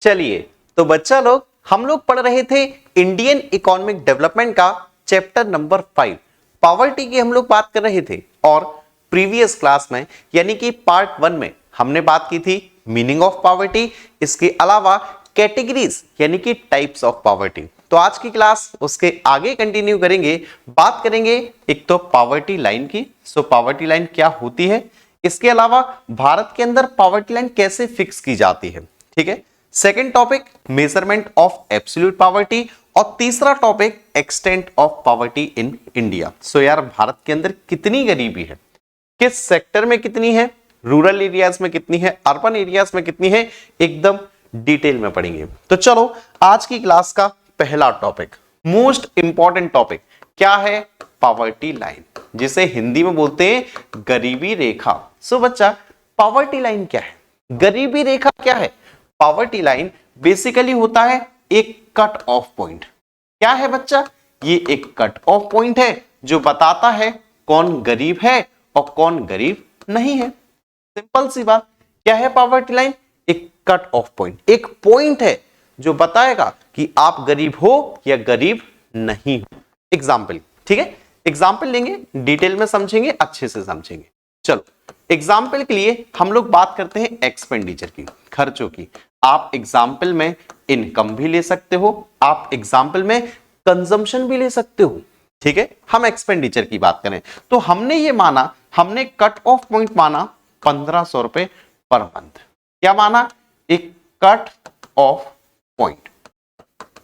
चलिए तो बच्चा लोग हम लोग पढ़ रहे थे इंडियन इकोनॉमिक डेवलपमेंट का चैप्टर नंबर 5 पॉवर्टी की हम लोग बात कर रहे थे। और प्रीवियस क्लास में यानी कि पार्ट 1 में हमने बात की थी मीनिंग ऑफ पॉवर्टी, इसके अलावा कैटेगरीज यानी कि टाइप्स ऑफ पॉवर्टी। तो आज की क्लास उसके आगे कंटिन्यू करेंगे, बात करेंगे एक तो पॉवर्टी लाइन की। सो पॉवर्टी लाइन क्या होती है, इसके अलावा भारत के अंदर पॉवर्टी लाइन कैसे फिक्स की जाती है, ठीक है। Second topic measurement of absolute poverty और तीसरा topic extent of poverty in India. So यार भारत के अंदर कितनी गरीबी है, किस सेक्टर में कितनी है, रूरल एरियाज में कितनी है, अर्बन एरियाज में कितनी है, एकदम डिटेल में पढ़ेंगे। तो चलो आज की क्लास का पहला टॉपिक, मोस्ट इंपॉर्टेंट टॉपिक क्या है, पॉवर्टी लाइन, जिसे हिंदी में बोलते हैं गरीबी रेखा। सो बच्चा पॉवर्टी लाइन क्या है, गरीबी रेखा क्या है? पॉवर्टी लाइन बेसिकली होता है एक कट ऑफ पॉइंट। क्या है बच्चा? ये एक कट ऑफ पॉइंट है जो बताता है कौन गरीब है और कौन गरीब नहीं है। सिंपल सी बात, क्या है पॉवर्टी लाइन? एक कट ऑफ पॉइंट, एक पॉइंट है जो बताएगा कि आप गरीब हो या गरीब नहीं हो। एग्जाम्पल, ठीक है, एग्जाम्पल लेंगे, डिटेल में समझेंगे, अच्छे से समझेंगे। चलो एग्जाम्पल के लिए हम लोग बात करते हैं एक्सपेंडिचर की, खर्चों की। आप एग्जाम्पल में इनकम भी ले सकते हो, आप एग्जाम्पल में कंजम्पशन भी ले सकते हो, ठीक है। हम एक्सपेंडिचर की बात करें तो हमने ये माना, हमने कट ऑफ पॉइंट माना 1500 रुपए पर मंथ। क्या माना? एक कट ऑफ पॉइंट।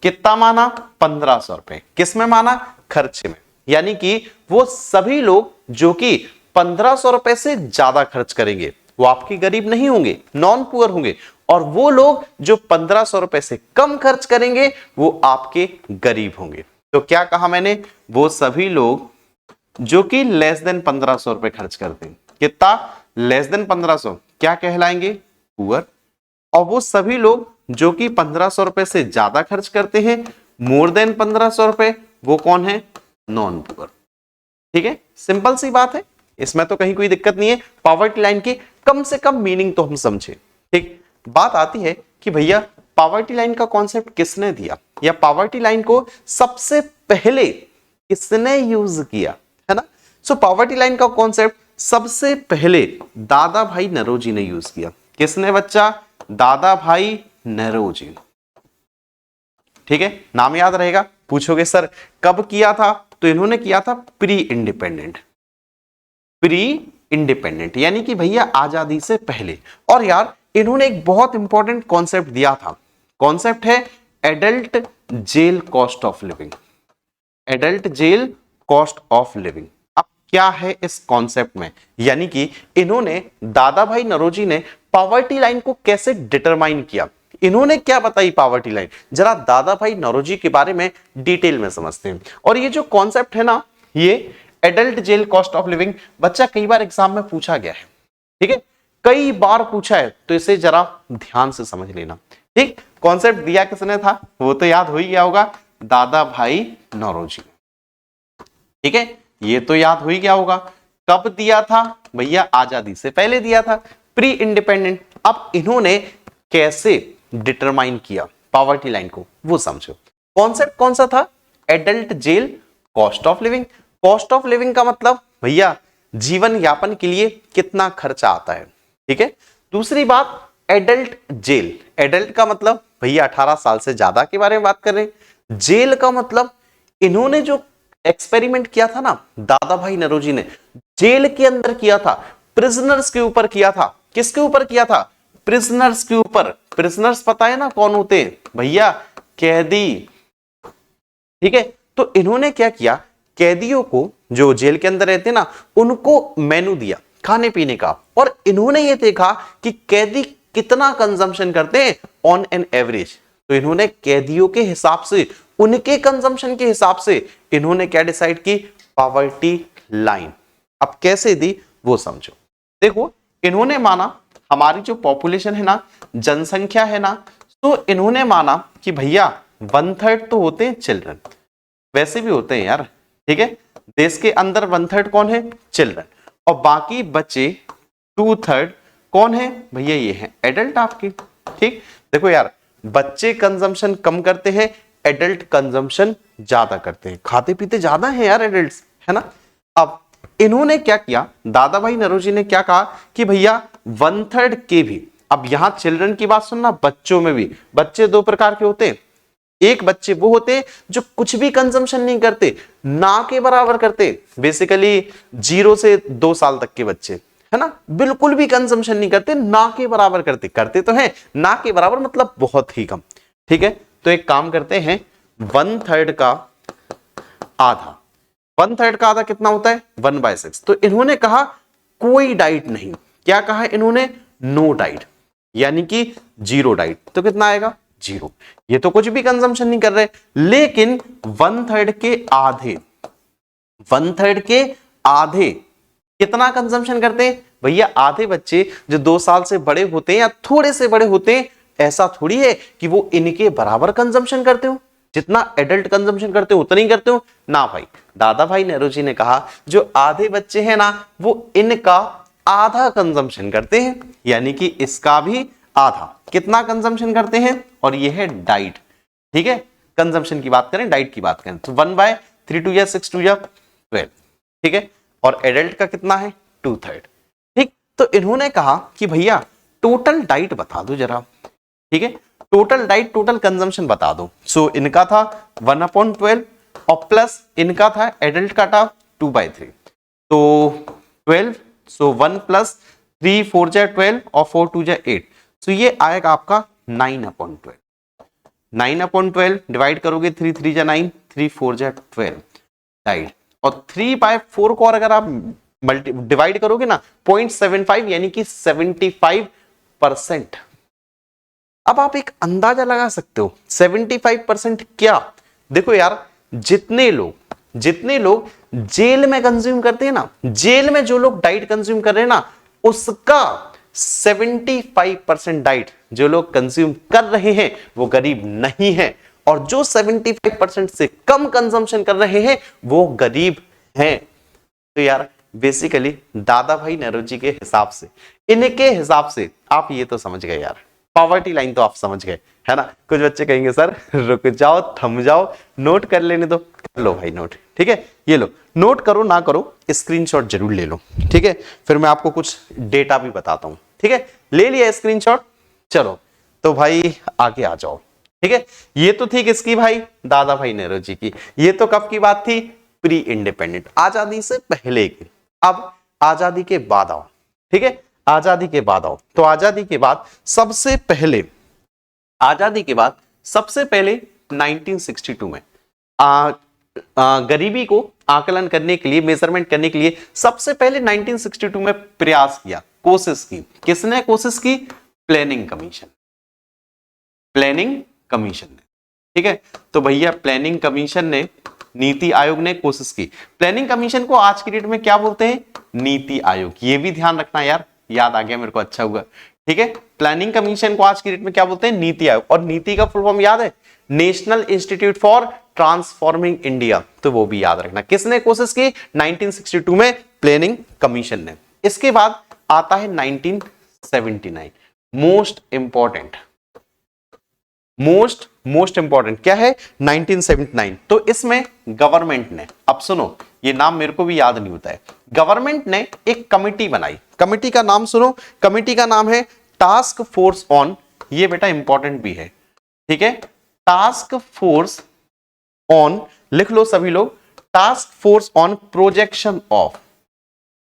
कितना माना? 1500 रुपए। किस में माना? खर्चे में। यानी कि वो सभी लोग जो कि 1500 रुपए से ज्यादा खर्च करेंगे वो आपके गरीब नहीं होंगे, नॉन पुअर होंगे, और वो लोग जो 1500 रुपए से कम खर्च करेंगे वो आपके गरीब होंगे। तो क्या कहा मैंने? वो सभी लोग जो कि लेस देन 1500 रुपए खर्च करते हैं। कितना? लेस देन 1500, क्या कहलाएंगे? पुअर। और वो सभी लोग जो कि 1500 रुपए से ज्यादा खर्च करते हैं, मोर देन 1500 रुपए, वो कौन है? Non poor. ठीक है, सिंपल सी बात है, इसमें तो कहीं कोई दिक्कत नहीं है। पॉवर्टी लाइन की कम से कम मीनिंग तो हम समझे। ठीक, बात आती है कि भैया पॉवर्टी लाइन का कॉन्सेप्ट किसने दिया, या पॉवर्टी लाइन को सबसे पहले किसने यूज किया, है ना। सो पॉवर्टी लाइन का कॉन्सेप्ट सबसे पहले दादा भाई नौरोजी ने यूज किया। किसने बच्चा? दादा भाई नौरोजी। ठीक है, नाम याद रहेगा। पूछोगे सर कब किया था, तो इन्होंने किया था प्री इंडिपेंडेंट, प्री इंडिपेंडेंट यानी कि भैया आजादी से पहले। और यार इन्होंने एक बहुत इंपॉर्टेंट कॉन्सेप्ट दिया था, कॉन्सेप्ट है adult jail cost of living. Adult jail cost of living. अब क्या है इस कॉन्सेप्ट में, यानी कि इन्होंने, दादा भाई नौरोजी ने पॉवर्टी लाइन को कैसे डिटरमाइन किया, इन्होंने क्या बताई पॉवर्टी लाइन, जरा दादा भाई नौरोजी के बारे में डिटेल में समझते हैं। और ये जो कॉन्सेप्ट है ना, ये adult jail cost of living, बच्चा कई बार एग्जाम में पूछा गया है, ठीक है, कई बार पूछा है, तो इसे जरा ध्यान से समझ लेना। ठीक, कॉन्सेप्ट दिया किसने था, वो तो याद हो ही गया होगा, दादा भाई नौरोजी। ठीक है, ये तो याद हो ही गया होगा। कब दिया था भैया? आजादी से पहले दिया था, प्री इंडिपेंडेंट। अब इन्होंने कैसे डिटरमाइन किया पॉवर्टी लाइन को, वो समझो। कॉन्सेप्ट कौन सा था? Adult jail cost of living. Cost of living का मतलब भैया जीवन यापन के लिए कितना खर्चा आता है, ठीक है। दूसरी बात एडल्ट जेल, एडल्ट का मतलब भैया 18 साल से ज्यादा के बारे में बात कर रहे हैं। जेल का मतलब इन्होंने जो एक्सपेरिमेंट किया था ना, दादा भाई नौरोजी ने जेल के अंदर किया था, प्रिजनर्स के ऊपर किया था। किसके ऊपर किया था? प्रिजनर्स के ऊपर। प्रिजनर्स पता है ना कौन होते हैं भैया? कैदी। ठीक है, तो इन्होंने क्या किया, कैदियों को जो जेल के अंदर रहते हैं ना, उनको मेनू दिया खाने पीने का, और इन्होंने ये देखा कि कैदी कितना कंजम्पशन करते हैं ऑन एन एवरेज। तो इन्होंने कैदियों के हिसाब से, उनके कंजम्पशन के हिसाब से इन्होंने क्या डिसाइड की? Poverty line. अब कैसे दी वो समझो। देखो, इन्होंने माना हमारी जो पॉपुलेशन है ना, जनसंख्या है ना, तो इन्होंने माना कि भैया 1/3 तो होते हैं चिल्ड्रन, वैसे भी होते हैं यार, ठीक है, देश के अंदर 1/3 कौन है? चिल्ड्रन। और बाकी बच्चे 2/3 कौन है भैया? ये है एडल्ट आपके। ठीक, देखो यार बच्चे कंजम्पशन कम करते हैं, एडल्ट कंजम्पशन ज्यादा करते हैं। खाते पीते ज्यादा हैं यार एडल्ट्स, है ना। अब इन्होंने क्या किया, दादा भाई नौरोजी ने क्या कहा कि भैया 1/3 के भी, अब यहां चिल्ड्रन की बात सुनना, बच्चों में भी, बच्चे दो प्रकार के होते हैं। एक बच्चे वो होते हैं जो कुछ भी कंजम्पशन नहीं करते, ना के बराबर करते, बेसिकली 0 से 2 साल तक के बच्चे, है ना, बिल्कुल भी कंजम्पशन नहीं करते, ना के बराबर करते, करते तो हैं, ना के बराबर मतलब बहुत ही कम। ठीक है, तो एक काम करते हैं, 1/3 का आधा, 1/3 का आधा कितना होता है 1/6। तो इन्होंने कहा कोई डाइट नहीं, क्या कहा इन्होंने, नो डाइट, यानी कि 0 डाइट। तो कितना आएगा 0। ये तो कुछ भी कंजम्पशन नहीं कर रहे, लेकिन 1/3 के आधे, 1/3 के आधे कितना कंजम्पशन करते हैं भैया, आधे बच्चे जो 2 साल से बड़े होते हैं या थोड़े से बड़े होते हैं, ऐसा थोड़ी है कि वो इनके बराबर कंजम्पशन करते हो, जितना एडल्ट कंजम्पशन करते हो उतना ही करते हो ना भाई। दादा भाई नेहरू ने कहा जो आधे बच्चे हैं ना वो इनका आधा कंजम्पशन करते हैं, यानी कि इसका भी आधा, कितना कंजम्पशन करते हैं, और ये है डाइट। ठीक है, कंजम्पशन की बात करें, डाइट की बात करें तो 1/3 2 या 6 2 या 12। ठीक है, और एडल्ट का कितना है 2/3। ठीक, तो इन्होंने कहा कि भैया टोटल डाइट बता दो जरा। ठीक है, टोटल डाइट, टोटल कंजम्पशन बता दो। सो इनका था 1/12 और प्लस इनका था एडल्ट का था 2/3, तो 12, सो 1 + 3 4 जा 12 और 4 2 जा 8, सो ये आएगा आपका 9/12। 9/12 डिवाइड करोगे 3 3 जा 9, 3 4 जा 12 डाइट, और 3/4 को और अगर आप डिवाइड करोगे ना 0.75 यानी कि 75%। अब आप एक अंदाजा लगा सकते हो 75% क्या, देखो यार जितने लोग जेल में कंज्यूम करते हैं ना, जेल में जो लोग डाइट कंज्यूम कर रहे हैं ना, उसका 75% डाइट जो लोग कंज्यूम कर रहे हैं वो गरीब नहीं है, और जो 75% से कम कंजम्पशन कर रहे हैं वो गरीब हैं। तो यार बेसिकली दादा भाई नेहरू के हिसाब से, इनके हिसाब से आप ये तो समझ गए यार, पॉवर्टी लाइन तो आप समझ गए, है ना। कुछ बच्चे कहेंगे सर रुक जाओ, थम जाओ, नोट कर लेने दो, कर लो भाई नोट। ठीक है, ये लो, नोट करो ना करो स्क्रीनशॉट जरूर ले लो। ठीक है, फिर मैं आपको कुछ डेटा भी बताता हूं। ठीक है, ले लिया स्क्रीनशॉट, चलो तो भाई आगे आ जाओ। ठीक है, ये तो थी किसकी भाई, दादा भाई नेहरू जी की। ये तो कब की बात थी, प्री इंडिपेंडेंट, आजादी से पहले की। अब आजादी के बाद आओ। ठीक है, आजादी के बाद आओ, तो आजादी के बाद सबसे पहले, आजादी के बाद सबसे पहले 1962 में गरीबी को आकलन करने के लिए, मेजरमेंट करने के लिए सबसे पहले 1962 में प्रयास किया, कोशिश की। किसने कोशिश की, प्लानिंग कमीशन, प्लानिंग कमीशन ने। ठीक है, तो भैया प्लानिंग कमीशन ने, नीति आयोग ने कोशिश की। प्लानिंग कमीशन को आज की डेट में क्या बोलते हैं, नीति आयोग। ये भी ध्यान रखना यार, याद आ गया मेरे को, अच्छा हुआ। ठीक है, प्लानिंग कमीशन को आज की डेट में क्या बोलते हैं, नीति आयोग। और नीति का फुल फॉर्म याद है, national institute for transforming India, तो वो भी याद रखना। किसने कोशिश की, 1962 में प्लानिंग कमीशन ने। इसके बाद आता है 1979, मोस्ट इंपॉर्टेंट, मोस्ट इंपॉर्टेंट क्या है 1979। तो इसमें गवर्नमेंट ने, अब सुनो ये नाम मेरे को भी याद नहीं होता है, गवर्नमेंट ने एक कमिटी बनाई। कमिटी का नाम सुनो, कमिटी का नाम है टास्क फोर्स ऑन, ये बेटा इंपॉर्टेंट भी है। ठीक है, टास्क फोर्स ऑन, लिख लो सभी लोग, task force on projection of,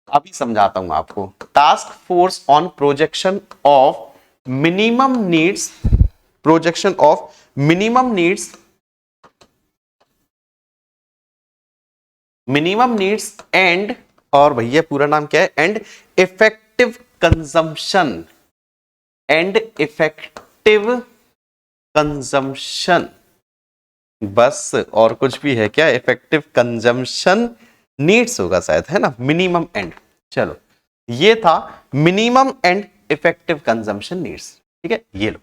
अभी समझाता हूं आपको, task force on projection of minimum needs, projection of minimum needs, minimum needs and, और भैया पूरा नाम क्या है, and effective consumption, and effective consumption, बस और कुछ भी है क्या, इफेक्टिव कंजम्पशन नीड्स होगा शायद, है ना, मिनिमम एंड। चलो ये था minimum and effective consumption needs. ठीक है, ये लो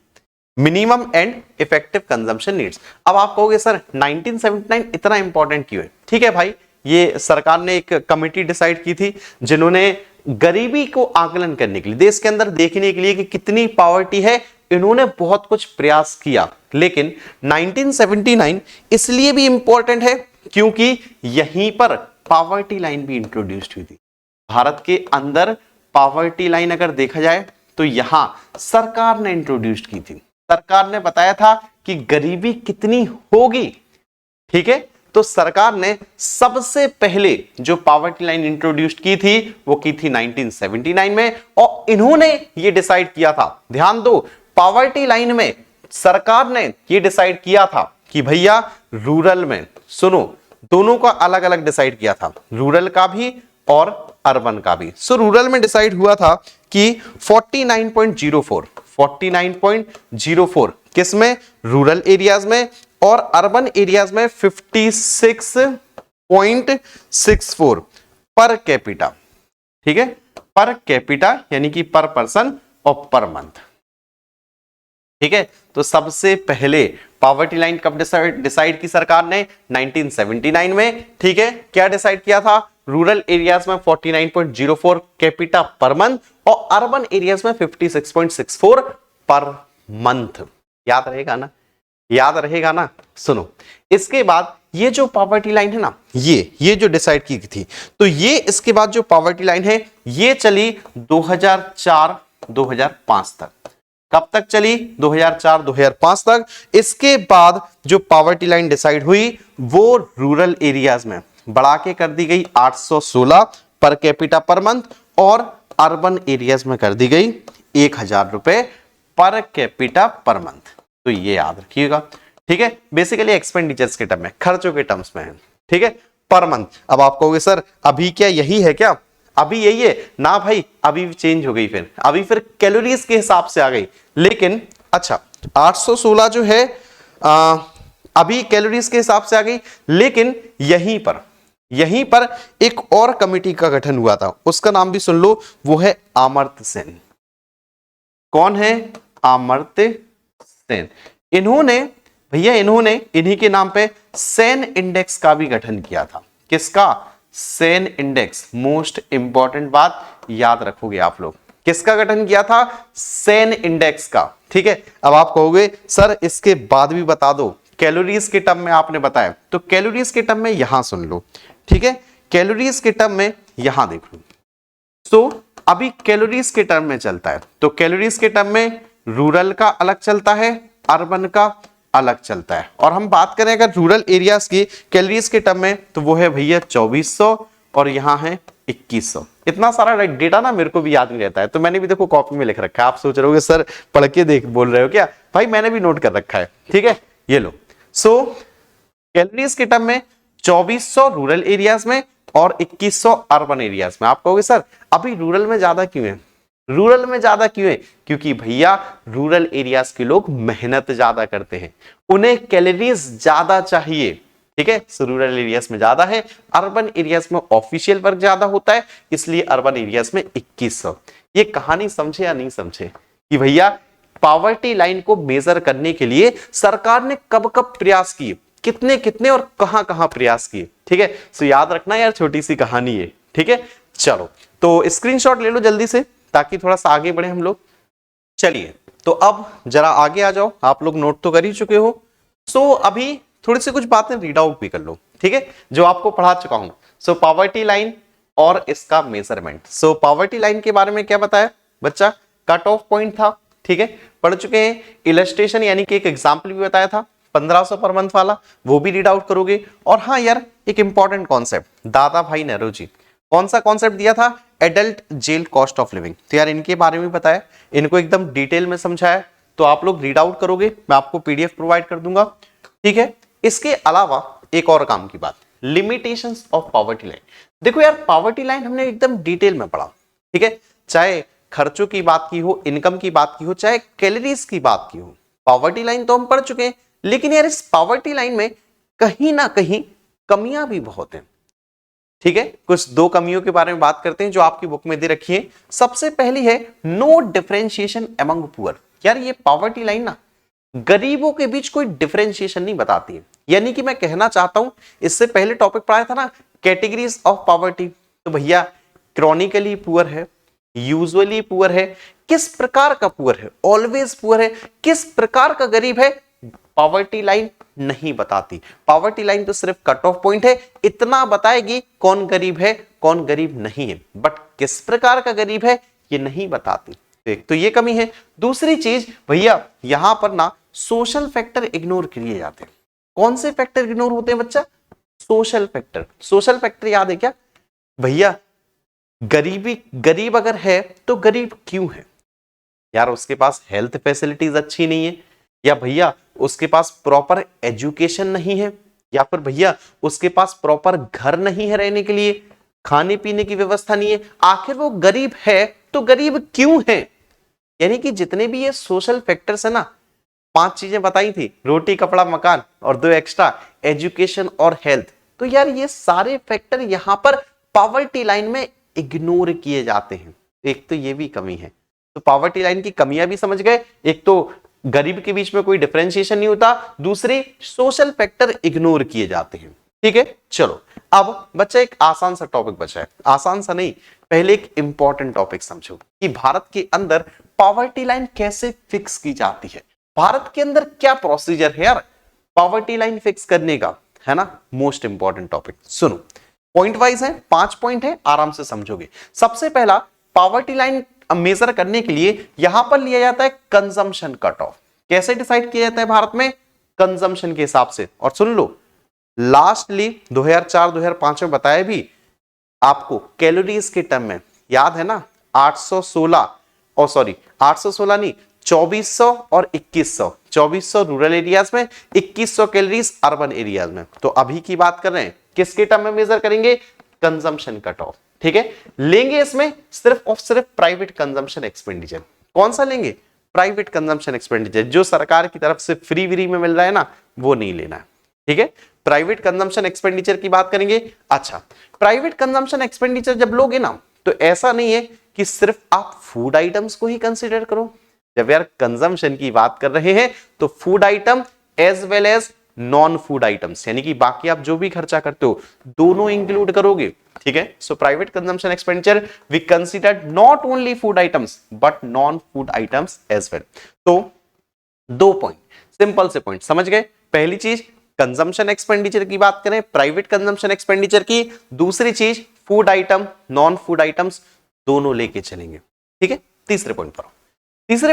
minimum and effective consumption needs. अब आप कहोगे सर 1979 इतना इंपॉर्टेंट क्यों है। ठीक है भाई, ये सरकार ने एक कमिटी डिसाइड की थी जिन्होंने गरीबी को आकलन करने के लिए, देश के अंदर देखने के लिए कि कितनी पॉवर्टी है, इन्होंने बहुत कुछ प्रयास किया। लेकिन 1979 इसलिए भी इंपॉर्टेंट है क्योंकि यहीं पर पॉवर्टी लाइन भी इंट्रोड्यूस्ड हुई थी। भारत के अंदर पॉवर्टी लाइन अगर देखा जाए तो यहां सरकार ने इंट्रोड्यूस की थी। सरकार ने बताया था कि गरीबी कितनी होगी, ठीक है। तो सरकार ने सबसे पहले जो पॉवर्टी लाइन इंट्रोड्यूस की थी वो की थी 1979 में, और इन्होंने ये डिसाइड किया था, ध्यान दो, पॉवर्टी लाइन में सरकार ने ये डिसाइड किया था कि भैया रूरल में, सुनो, दोनों का अलग अलग डिसाइड किया था, रूरल का भी और अर्बन का भी। सो रूरल में डिसाइड हुआ था कि 49.04 किसमें, रूरल एरियाज में, और अर्बन एरियाज में 56.64 पर कैपिटा, ठीक है, पर कैपिटा यानी कि पर पर्सन और पर मंथ, ठीक है। तो सबसे पहले पॉवर्टी लाइन कब डिसाइड की सरकार ने, 1979 में, ठीक है। क्या डिसाइड किया था, रूरल एरियाज में 49.04 कैपिटा पर मंथ और अर्बन एरियाज में 56.64 पर मंथ। याद रहेगा ना, याद रहेगा ना। सुनो, इसके बाद ये जो पॉवर्टी लाइन है ना, ये जो डिसाइड की थी, तो ये इसके बाद जो पॉवर्टी लाइन है ये चली 2004-2005 तक। कब तक चली, 2004-2005 तक। इसके बाद जो पॉवर्टी लाइन डिसाइड हुई वो रूरल एरियाज में बढ़ा के कर दी गई 816 पर कैपिटा पर मंथ, और अर्बन एरियाज में कर दी गई 1000 रुपए पर कैपिटा पर मंथ। तो ये याद रखिएगा, ठीक है। बेसिकली एक्सपेंडिचर्स के टर्म में, खर्चों के टर्म्स में है, ठीक है, पर मंथ। अब आप कहोगे सर अभी क्या यही है क्या, अभी यही है ना भाई, अभी चेंज हो गई, अभी फिर कैलोरीज के हिसाब से आ गई। लेकिन अच्छा 816 जो है अभी कैलोरीज के हिसाब से आ गई, लेकिन यहीं पर एक और कमेटी का गठन हुआ था, उसका नाम भी सुन लो, वो है अमर्त्य सेन। कौन है, अमर्त्य सेन। इन्होंने इन्हीं के नाम पे सेन इंडेक्स का भी गठन किया था। किसका, सेन इंडेक्स। मोस्ट इंपॉर्टेंट बात याद रखोगे आप लोग, किसका गठन किया था, सेन इंडेक्स का, ठीक है। अब आप कहोगे सर इसके बाद भी बता दो, कैलोरीज के टर्म में आपने बताया, तो कैलोरीज के टर्म में यहां सुन लो, ठीक है। कैलोरीज के टर्म में यहां देख लो। तो अभी कैलोरीज के टर्म में चलता है, तो कैलोरीज के टर्म में रूरल का अलग चलता है, अर्बन का अलग चलता है। और हम बात करें अगर रूरल एरियाज की कैलोरीज के टर्म में, तो वो है भैया 2400 और यहां है 2100। इतना सारा डेटा ना मेरे को भी याद नहीं रहता है, तो मैंने भी देखो कॉपी में लिख रखा है। आप सोच रहे हो सर पढ़ के देख बोल रहे हो क्या, भाई मैंने भी नोट कर रखा है, ठीक है, ये लो। सो कैलोरीज के टर्म में 2400 रूरल एरियाज में और 2100 अर्बन एरियाज में। आप कहोगे सर अभी रूरल में ज्यादा क्यों है, रूरल में ज्यादा क्यों है, क्योंकि भैया रूरल एरियाज के लोग मेहनत ज्यादा करते हैं, उन्हें कैलोरीज ज्यादा चाहिए, ठीक है। सो रूरल एरियाज में ज्यादा है, अर्बन एरियाज में ऑफिशियल वर्क ज्यादा होता है, इसलिए अर्बन एरियाज में 2100। ये कहानी समझे या नहीं समझे कि भैया पॉवर्टी लाइन को मेजर करने के लिए सरकार ने कब कब प्रयास किए, कितने कितने और कहां कहां प्रयास किए, ठीक है। सो याद रखना यार, छोटी सी कहानी है, ठीक है। चलो तो स्क्रीनशॉट ले लो जल्दी से, ताकि थोड़ा सा आगे बढ़े हम लोग। चलिए तो अब जरा आगे आ जाओ, आप लोग नोट तो कर ही चुके हो। सो अभी थोड़ी सी कुछ बातें रीड आउट भी कर लो, ठीक है, जो आपको पढ़ा चुका हूं। सो पॉवर्टी लाइन और इसका मेजरमेंट। सो पॉवर्टी लाइन के बारे में क्या बताया बच्चा, कट ऑफ पॉइंट था, ठीक है, पढ़ चुके हैं। इलस्ट्रेशन यानी कि एक एग्जाम्पल भी बताया था 1500 पर मंथ वाला, वो भी रीड आउट करोगे। और हाँ यार एक इंपॉर्टेंट कॉन्सेप्ट, दादा भाई नेहरू जी कौन सा कॉन्सेप्ट दिया था, adult jail cost of living. तो यार इनके बारे में बताया, इनको एकदम डिटेल में समझाया, तो आप लोग रीड आउट करोगे, मैं आपको पीडीएफ प्रोवाइड कर दूंगा, ठीक है। इसके अलावा एक और काम की बात, लिमिटेशंस ऑफ पॉवर्टी लाइन। देखो यार पॉवर्टी लाइन हमने एकदम डिटेल में पढ़ा, ठीक है, चाहे खर्चों की बात की हो, इनकम की बात की हो, चाहे कैलोरीज की बात की हो, पॉवर्टी लाइन तो हम पढ़ चुके हैं। लेकिन यार इस पॉवर्टी लाइन में कहीं ना कहीं कमियां भी बहुत हैं, ठीक है। कुछ दो कमियों के बारे में बात करते हैं जो आपकी बुक में दे रखी है। सबसे पहली है नो डिफरेंशिएशन अमंग पुअर। यार ये पॉवर्टी लाइन ना गरीबों के बीच कोई डिफरेंशिएशन नहीं बताती है। यानी कि मैं कहना चाहता हूं, इससे पहले टॉपिक पढ़ाया था ना कैटेगरीज ऑफ पॉवर्टी, तो भैया क्रॉनिकली पुअर है, यूजुअली पुअर है, किस प्रकार का पुअर है, ऑलवेज पुअर है, किस प्रकार का गरीब है, पॉवर्टी लाइन नहीं बताती। पॉवर्टी लाइन तो सिर्फ कट ऑफ पॉइंट है, इतना बताएगी कौन गरीब है कौन गरीब नहीं है, बट किस प्रकार का गरीब है ये नहीं बताती। एक तो ये कमी है। दूसरी चीज भैया यहां पर ना सोशल फैक्टर इग्नोर किए जाते हैं। कौन से फैक्टर इग्नोर होते हैं बच्चा? Social factor. सोशल फैक्टर याद है क्या भैया? गरीब अगर है तो गरीब क्यों है? यार उसके पास हेल्थ फैसिलिटीज अच्छी नहीं है, या भैया उसके पास प्रॉपर एजुकेशन नहीं है, या फिर भैया उसके पास प्रॉपर घर नहीं है रहने के लिए, खाने पीने की व्यवस्था नहीं है। आखिर वो गरीब है तो गरीब क्यों है? यानी कि जितने भी ये सोशल फैक्टर्स है ना, 5 चीजें बताई थी, रोटी कपड़ा मकान और 2 एक्स्ट्रा, एजुकेशन और हेल्थ। तो यार ये सारे फैक्टर यहां पर पॉवर्टी लाइन में इग्नोर किए जाते हैं। एक तो ये भी कमी है। तो पॉवर्टी लाइन की कमियां भी समझ गए, एक तो गरीब के बीच में कोई डिफरेंशिएशन नहीं होता, दूसरी सोशल फैक्टर इग्नोर किए जाते हैं। ठीक है, चलो अब बच्चा एक आसान सा टॉपिक बचा है, आसान सा नहीं, पहले एक इंपॉर्टेंट टॉपिक समझो कि भारत के अंदर पॉवर्टी लाइन कैसे फिक्स की जाती है। भारत के अंदर क्या प्रोसीजर है यार पॉवर्टी लाइन फिक्स करने का, है ना? Most important topic. सुनो, पॉइंट वाइज है, 5 पॉइंट है, आराम से समझोगे। सबसे पहला, पॉवर्टी लाइन मेजर करने के लिए यहां पर लिया जाता है कंजम्पशन कट ऑफ। कैसे डिसाइड किया जाता है भारत में? कंजम्पशन के हिसाब से। और सुन लो, लास्टली 2004-2005 में बताया भी आपको कैलोरीज के टर्म में, याद है ना? 816 नहीं, 2400 और 2100, 2400 रूरल एरियाज में, 2100 कैलोरीज अर्बन एरियाज में। तो अभी की बात कर रहे हैं किसके टर्म में मेजर करेंगे? Consumption cut off. ठीक है, लेंगे इसमें सिर्फ और सिर्फ प्राइवेट कंजम्पशन एक्सपेंडिचर। कौन सा लेंगे? प्राइवेट कंजम्पशन एक्सपेंडिचर, जो सरकार की तरफ से फ्री में मिल रहा है ना, वो नहीं लेना है। ठीक है, प्राइवेट कंजम्पशन एक्सपेंडिचर की बात करेंगे। अच्छा, प्राइवेट कंजम्पशन एक्सपेंडिचर जब लोगे ना, तो ऐसा नहीं है कि सिर्फ आप फूड आइटम्स को ही कंसीडर करो। जब यार कंजम्पशन की बात कर रहे हैं तो food item as well as non food items, यानी कि बाकी आप जो भी खर्चा करते हो दोनों इंक्लूड करोगे। ठीक है, so private consumption expenditure we consider not only food items but non food items as well. तो 2 पॉइंट, सिंपल से पॉइंट समझ गए। पहली चीज कंजम्पशन एक्सपेंडिचर की बात करें, प्राइवेट कंजम्पशन एक्सपेंडिचर की। दूसरी चीज food item, non food items दोनों लेके चलेंगे। ठीक है, तीसरे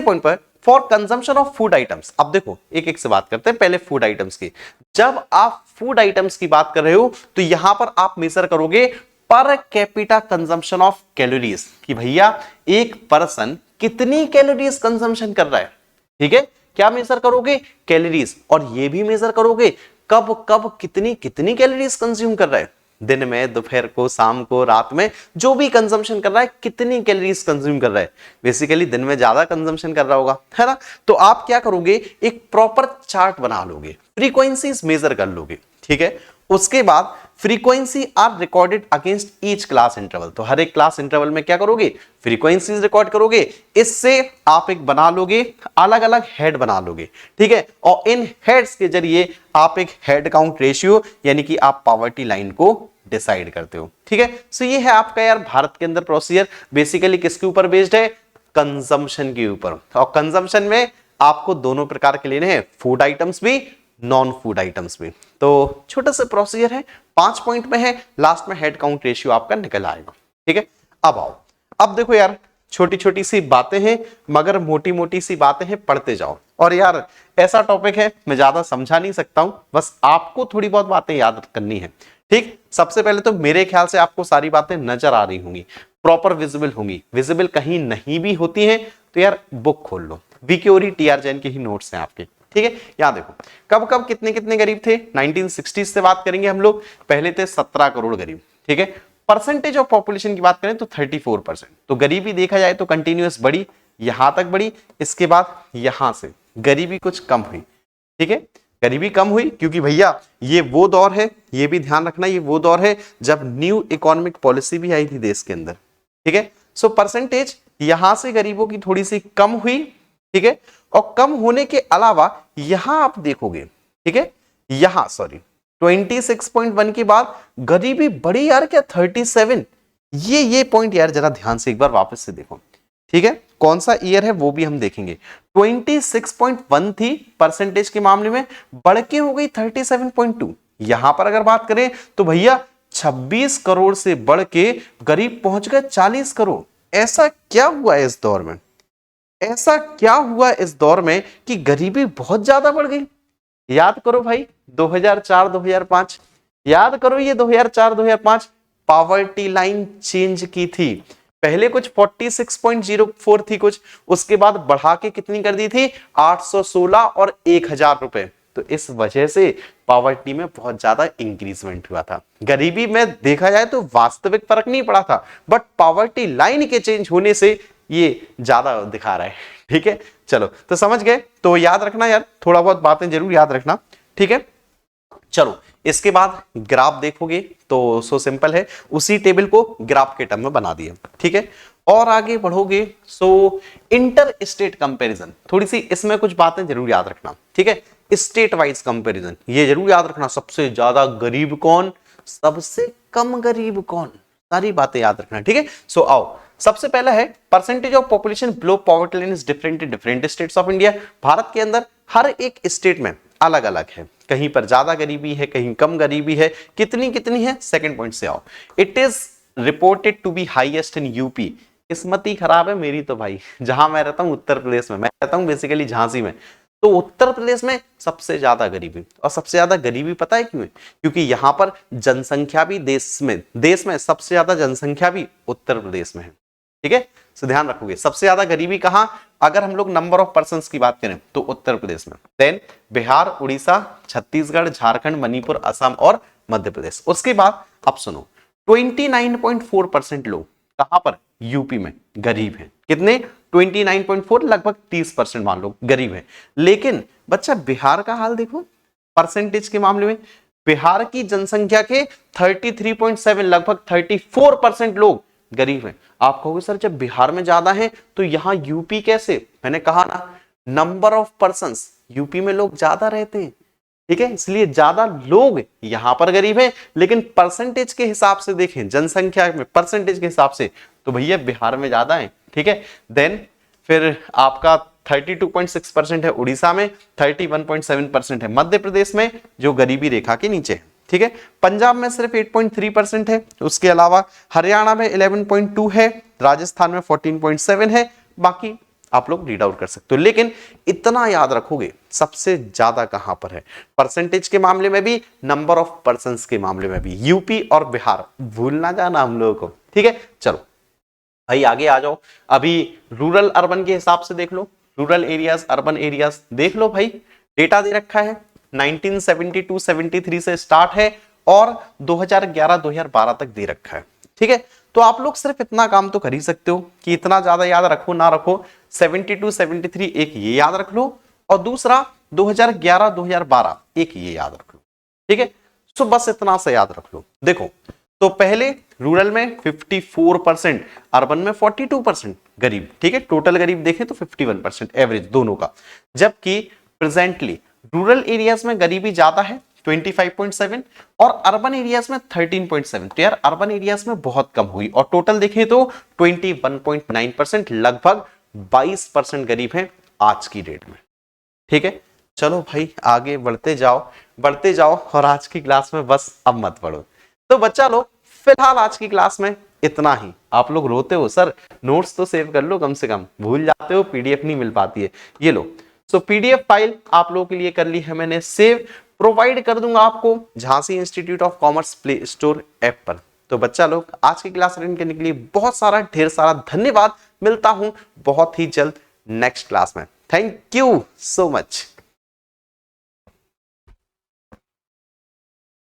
पॉइंट पर for consumption of food items. अब देखो एक एक से बात करते हैं, पहले फूड आइटम्स की। जब आप फूड आइटम्स की बात कर रहे हो तो यहां पर आप मेजर करोगे per capita consumption of calories, कि भैया एक पर्सन कितनी कैलोरीज कंजम्पशन कर रहा है। ठीक है, क्या मेजर करोगे? कैलोरीज। और ये भी मेजर करोगे कब कब कितनी कितनी कैलोरीज कंज्यूम कर रहा है, दिन में, दोपहर को, शाम को, रात में, जो भी कंजम्पशन कर रहा है कितनी कैलोरीज कंज्यूम कर रहा है। बेसिकली दिन में ज्यादा कंजम्पशन कर रहा होगा, है ना? तो आप क्या करोगे? एक प्रॉपर चार्ट बना लोगे, फ्रीक्वेंसीज मेजर कर लोगे। ठीक है, उसके बाद frequency are recorded against each class interval. तो हर एक क्लास इंटरवल में क्या करोगे? फ्रीक्वेंसीज रिकॉर्ड करोगे। इससे आप एक बना लोगे, अलग अलग हेड बना लोगे। ठीक है, और इन हेड्स के जरिए आप एक हेड काउंट रेशियो यानी कि आप पॉवर्टी लाइन को डिसाइड करते हो। ठीक है, सो ये है आपका यार भारत के अंदर प्रोसीजर। बेसिकली किसके ऊपर बेस्ड है? कंजम्पशन के ऊपर। और कंजम्पशन में आपको दोनों प्रकार के लेने हैं, फूड आइटम्स भी, नॉन फूड आइटम्स भी। तो छोटा सा प्रोसीजर है, 5 पॉइंट में है, लास्ट में हेड काउंट रेशियो आपका निकल आएगा। ठीक है, अब आओ, अब देखो यार छोटी छोटी सी बातें हैं मगर मोटी मोटी सी बातें हैं, पढ़ते जाओ। और यार ऐसा टॉपिक है मैं ज्यादा समझा नहीं सकता हूं, बस आपको थोड़ी बहुत बातें याद करनी है। ठीक, सबसे पहले तो मेरे ख्याल से आपको सारी बातें नजर आ रही होंगी, प्रॉपर विजिबल होंगी। विजिबल कहीं नहीं भी होती है तो यार बुक खोल लो, वीके और टीआर जैन के ही नोट्स हैं आपके। ठीक है, यहां देखो कब कब कितने कितने गरीब थे। 1960 से बात करेंगे हम लोग, पहले थे 17 करोड़ गरीब। ठीक है, परसेंटेज ऑफ पॉपुलेशन की बात करें तो 34%। तो गरीबी देखा जाए तो कंटिन्यूअस बढ़ी, यहां तक बढ़ी, इसके बाद यहां से गरीबी कुछ कम हुई। ठीक है, गरीबी कम हुई क्योंकि भैया ये वो दौर है, ये भी ध्यान रखना, ये वो दौर है जब न्यू इकोनॉमिक पॉलिसी भी आई थी देश के अंदर। ठीक है, सो परसेंटेज यहां से गरीबों की थोड़ी सी कम हुई। ठीक है, और कम होने के अलावा यहां आप देखोगे, ठीक है, यहां 26.1 के बाद गरीबी बढ़ी यार क्या 37। ये पॉइंट यार जरा ध्यान से एक बार वापस से देखो, ठीक है। कौन सा ईयर है वो भी हम देखेंगे। 26.1 थी परसेंटेज के मामले में, बढ़ के हो गई 37.2। यहां पर अगर बात करें तो भैया 26 करोड़ से बढ़ के गरीब पहुंच गए 40 करोड़। ऐसा क्या हुआ इस दौर में, ऐसा क्या हुआ इस दौर में कि गरीबी बहुत ज्यादा बढ़ गई। याद करो भाई 2004-2005, याद करो ये 2004-2005 पावर्टी लाइन चेंज की थी। पहले कुछ 46.04 थी कुछ, उसके बाद बढ़ा के कितनी कर दी थी 816 और 1000 रुपए। तो इस वजह से पावर्टी में बहुत ज्यादा इंक्रीजमेंट हुआ था। गरीबी में देखा जाए तो वास्तविक फर्क नहीं पड़ा था, बट पावर्टी लाइन के चेंज होने से ये ज्यादा दिखा रहा है, ठीक है। चलो तो समझ गए, तो याद रखना यार, थोड़ा बहुत बातें जरूर याद रखना, ठीक है। चलो इसके बाद ग्राफ देखोगे तो सो सिंपल है, उसी टेबल को ग्राफ के टर्म में बना दिया, ठीक है। और आगे बढ़ोगे सो इंटर स्टेट कंपैरिजन, थोड़ी सी इसमें कुछ बातें जरूर याद रखना, ठीक है। स्टेट वाइज कंपैरिजन ये जरूर याद रखना, सबसे ज्यादा गरीब कौन, सबसे कम गरीब कौन, सारी बातें याद रखना, ठीक है। सो आओ, सबसे पहला है percentage of population below poverty line is different in different states of India. Bharat के अंदर हर एक स्टेट में अलग अलग है, कहीं पर ज्यादा गरीबी है, कहीं कम गरीबी है, कितनी कितनी है, सेकंड पॉइंट से आओ। It is reported to be highest in UP. किस्मत ही खराब है मेरी तो भाई, जहां मैं रहता हूं उत्तर प्रदेश में, मैं रहता हूं बेसिकली झांसी में, तो उत्तर प्रदेश में सबसे ज्यादा गरीबी। और सबसे ज्यादा गरीबी पता है क्यों है, क्योंकि यहां पर जनसंख्या भी देश में सबसे ज्यादा जनसंख्या भी उत्तर प्रदेश में है, ठीक है। तो ध्यान रखोगे सबसे ज्यादा गरीबी कहां, अगर हम लोग नंबर ऑफ पर्संस की बात करें तो उत्तर प्रदेश में, देन बिहार, उड़ीसा, छत्तीसगढ़, झारखंड, मणिपुर, असम और मध्य प्रदेश। उसके बाद अब सुनो 29.4% लोग कहां पर, यूपी में गरीब हैं। कितने, 29.4, लगभग 30% मान लो गरीब है। लेकिन बच्चा बिहार का हाल देखो, परसेंटेज के मामले में बिहार की जनसंख्या के 33.7, लगभग 34% लोग गरीब हैं। आप कहोगे सर जब बिहार में ज्यादा है तो यहां यूपी कैसे, मैंने कहा ना नंबर ऑफ पर्संस, यूपी में लोग ज्यादा रहते हैं, ठीक है, इसलिए ज्यादा लोग यहां पर गरीब हैं। लेकिन परसेंटेज के हिसाब से देखें, जनसंख्या में परसेंटेज के हिसाब से तो भैया बिहार में ज्यादा है, ठीक है। देन फिर आपका 32.6% है उड़ीसा में, 31.7% है मध्य प्रदेश में जो गरीबी रेखा के नीचे है, ठीक है। पंजाब में सिर्फ 8.3% है, उसके अलावा हरियाणा में 11.2 है, राजस्थान में 14.7 है, बाकी आप लोग रीड आउट कर सकते हो। लेकिन इतना याद रखोगे सबसे ज्यादा कहां पर है, परसेंटेज के मामले में भी, नंबर ऑफ पर्संस के मामले में भी, यूपी और बिहार, भूलना जाना हम लोगों को, ठीक है। चलो भाई आगे आ जाओ, अभी रूरल अर्बन के हिसाब से देख लो, रूरल एरियाज अर्बन एरियाज देख लो भाई, डेटा दे रखा है 1972-73 से स्टार्ट है और 2011-2012 तक दे रखा है, ठीक है। तो आप लोग सिर्फ इतना काम तो कर ही सकते हो कि इतना ज्यादा याद रखो ना रखो, 72-73 एक ये याद रख लो और दूसरा 2011-2012 एक ये याद रख लो, ठीक है। सो बस इतना सा याद रख लो। देखो तो पहले रूरल में 54%, अर्बन में 42% गरीब, ठीक है। टोटल गरीब देखें तो 51% एवरेज दोनों का, जबकि प्रेजेंटली रूरल एरियाज में गरीबी ज्यादा है 25.7 और अर्बन एरियाज में 13.7। तो यार अर्बन एरियाज में बहुत कम हुई और टोटल देखें तो 21.9%, लगभग 22% गरीब हैं आज की डेट में, ठीक है। चलो भाई आगे बढ़ते जाओ और आज की क्लास में बस अब मत पढ़ो। तो बच्चा लोग फिलहाल आज की क्लास में इतना ही। आप लोग रोते हो सर नोट्स तो सेव कर लो, कम से कम भूल जाते हो, पीडीएफ नहीं मिल पाती है, ये लो। सो पीडीएफ फाइल आप लोगों के लिए कर ली है मैंने सेव, प्रोवाइड कर दूंगा आपको Jhansi institute of commerce play store app पर। तो बच्चा लोग आज की क्लास अटेंड करने के लिए बहुत सारा ढेर सारा धन्यवाद, मिलता हूं बहुत ही जल्द नेक्स्ट क्लास में। Thank you so much.